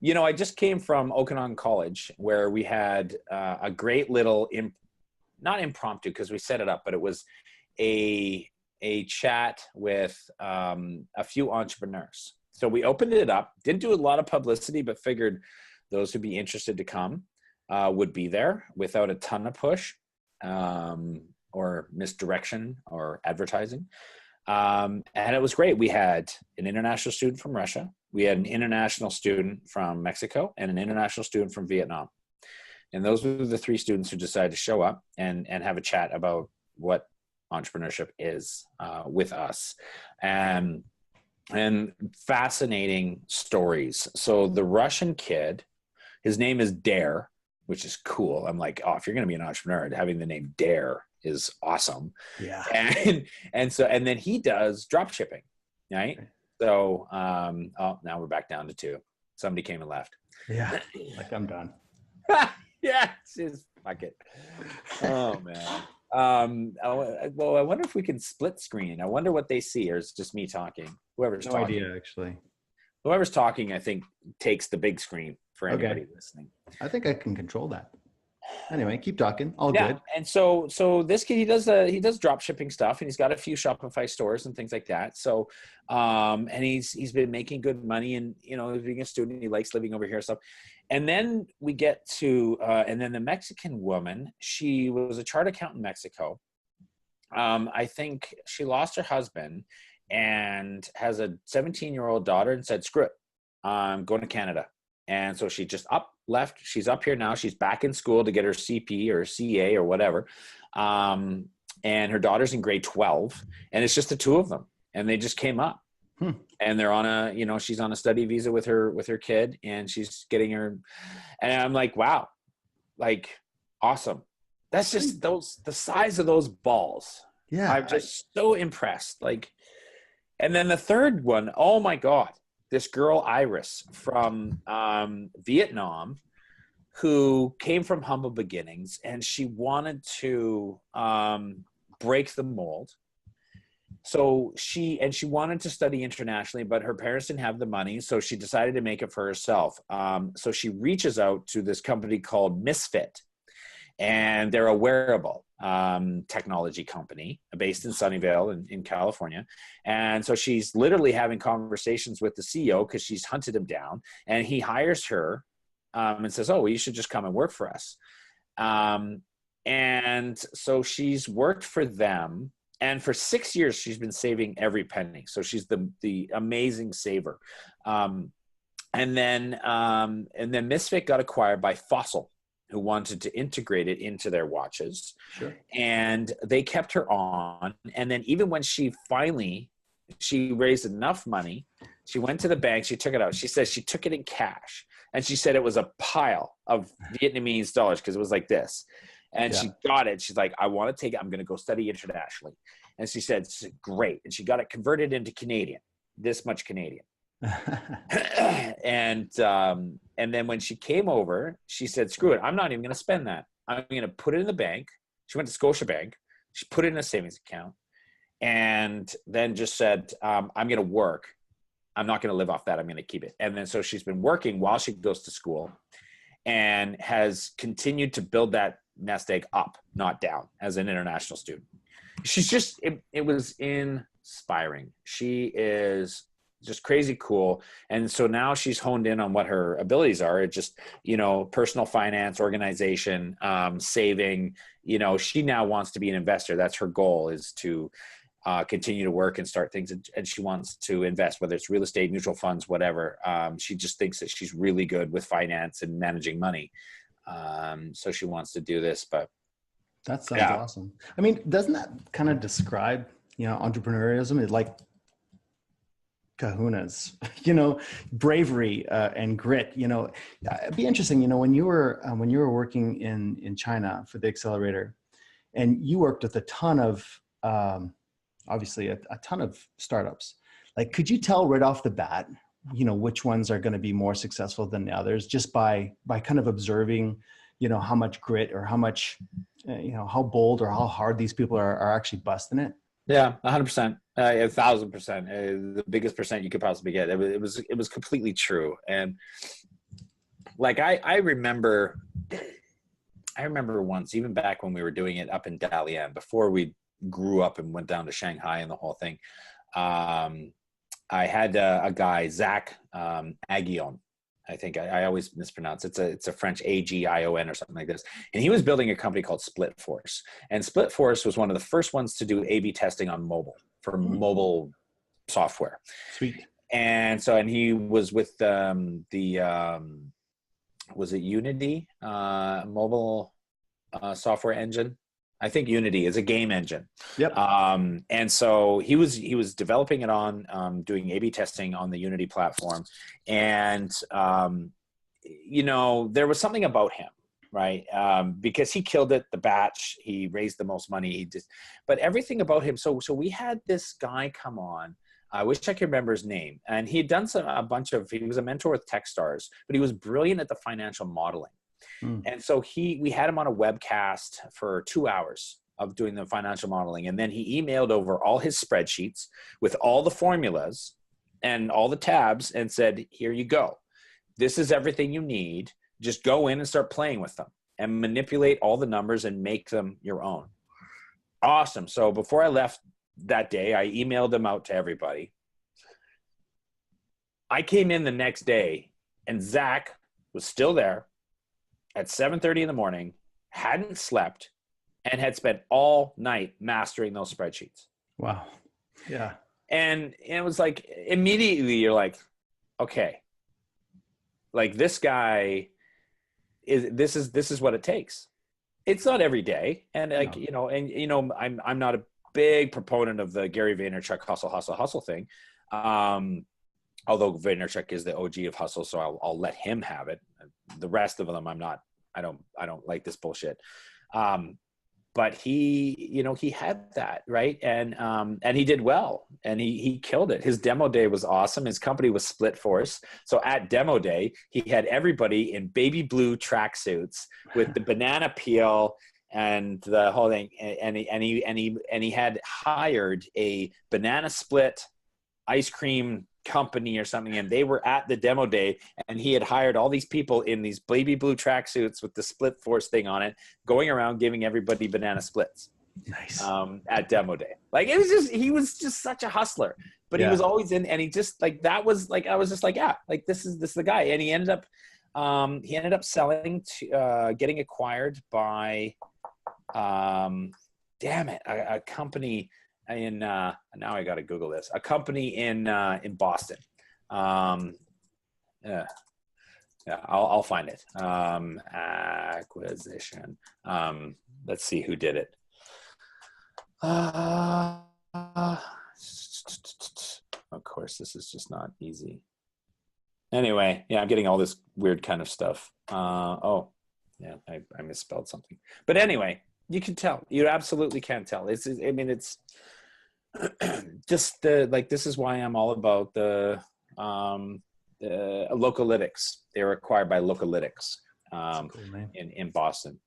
I just came from Okanagan College where we had a great little, not impromptu because we set it up, but it was a chat with a few entrepreneurs. So we opened it up, didn't do a lot of publicity, but figured those who'd be interested to come would be there without a ton of push or misdirection or advertising. And it was great. We had an international student from Russia. We had an international student from Mexico and an international student from Vietnam. And those were the 3 students who decided to show up and have a chat about what entrepreneurship is with us. And fascinating stories. So the Russian kid, his name is Dare, which is cool. I'm like, oh, if you're going to be an entrepreneur, having the name Dare is awesome. Yeah. And then he does drop shipping, right? So, now we're back down to 2. Somebody came and left. Yeah. Like I'm done. Yeah. Fuck it. Oh man. Well, I wonder if we can split screen. I wonder what they see, or it's just me talking. Whoever's no talking. idea, actually. Whoever's talking, I think, takes the big screen for anybody listening. I think I can control that. Anyway, keep talking. All good. And so this kid, he does drop shipping stuff, and he's got a few Shopify stores and things like that. So, and he's been making good money, and being a student, he likes living over here and stuff. And then we get to, and then the Mexican woman, she was a chartered accountant in Mexico. I think she lost her husband and has a 17-year-old daughter, and said, screw it, I'm going to Canada. And so she just left. She's up here now. She's back in school to get her CP or CA or whatever. And her daughter's in grade 12, and it's just the 2 of them. And they just came up. And they're on she's on a study visa with her kid, and she's getting her. And I'm like, wow, like awesome. That's just the size of those balls. Yeah. I'm just so impressed. Like, and then the third one, oh my God, this girl, Iris from Vietnam, who came from humble beginnings, and she wanted to break the mold. So she wanted to study internationally, but her parents didn't have the money. So she decided to make it for herself. So she reaches out to this company called Misfit, and they're a wearable technology company based in Sunnyvale in California. And so she's literally having conversations with the CEO because she's hunted him down, and he hires her and says, oh, well, you should just come and work for us. And so she's worked for them. And for 6 years, she's been saving every penny. So she's the amazing saver. And then Misfit got acquired by Fossil, who wanted to integrate it into their watches. Sure. And they kept her on. And then even when she raised enough money, she went to the bank, she took it out. She says she took it in cash. And she said it was a pile of Vietnamese dollars because it was like this. And she got it. She's like, I want to take it. I'm going to go study internationally. And she said, great. And she got it converted into Canadian, this much Canadian. And then when she came over, she said, screw it. I'm not even going to spend that. I'm going to put it in the bank. She went to Scotiabank. She put it in a savings account, and then just said, I'm going to work. I'm not going to live off that. I'm going to keep it. And then so she's been working while she goes to school, and has continued to build that nest egg up, not down, as an international student. She's just, it was inspiring. She is just crazy cool. And so now she's honed in on what her abilities are. It just, personal finance, organization, saving, she now wants to be an investor. That's her goal, is to continue to work and start things. And she wants to invest, whether it's real estate, mutual funds, whatever. She just thinks that she's really good with finance and managing money. So she wants to do this, but that sounds awesome. I mean, doesn't that kind of describe, entrepreneurialism? It's like kahunas, bravery and grit. It'd be interesting, when you were working in China for the accelerator, and you worked with a ton of, obviously a ton of startups. Like, could you tell right off the bat, which ones are going to be more successful than the others, just by kind of observing, how much grit or how much, how bold or how hard these people are actually busting it? Yeah, 100%, 1,000%, the biggest percent you could possibly get. It was completely true. And Like I remember once, even back when we were doing it up in Dalian, before we grew up and went down to Shanghai and the whole thing. I had a guy, Zach Agion. I think I always mispronounce it. It's a French Agion or something like this. And he was building a company called Split Force. And Split Force was one of the first ones to do A/B testing on mobile for mobile software. Sweet. And so, and he was with was it Unity mobile software engine? I think Unity is a game engine. Yep. And so he was developing it on doing A/B testing on the Unity platform, and you know, there was something about him, right? Because he killed it, the batch, he raised the most money, but everything about him. So we had this guy come on. I wish I could remember his name, and he had done he was a mentor with Techstars, but he was brilliant at the financial modeling. And so we had him on a webcast for 2 hours of doing the financial modeling. And then he emailed over all his spreadsheets with all the formulas and all the tabs and said, here you go. This is everything you need. Just go in and start playing with them and manipulate all the numbers and make them your own. Awesome. So before I left that day, I emailed them out to everybody. I came in the next day and Zach was still there at 7:30 in the morning, hadn't slept, and had spent all night mastering those spreadsheets. Wow. Yeah. And it was like, immediately you're like, okay, like this guy this is what it takes. It's not every day. And like, no. I'm not a big proponent of the Gary Vaynerchuk hustle thing. Although Vaynerchuk is the OG of hustle, so I'll let him have it. The rest of them, I don't like this bullshit. But he had that, right? And he did well, and he killed it. His demo day was awesome. His company was Split Force. So at demo day, he had everybody in baby blue tracksuits with the banana peel and the whole thing. And he had hired a banana split ice cream company or something, and they were at the demo day, and he had hired all these people in these baby blue tracksuits with the Split Force thing on it, going around giving everybody banana splits. Nice. At demo day. Like he was just such a hustler, but he was always in, and he just like, that was like, I was just like, yeah, like this is the guy. And he ended up selling to getting acquired by a company in now I got to Google this. A company in Boston. Yeah, I'll find it. Acquisition. Let's see who did it. Of course, this is just not easy. Anyway, yeah, I'm getting all this weird kind of stuff. I misspelled something. But anyway, you can tell. You absolutely can tell. It's just this is why I'm all about the Localytics. They were acquired by Localytics cool, in Boston.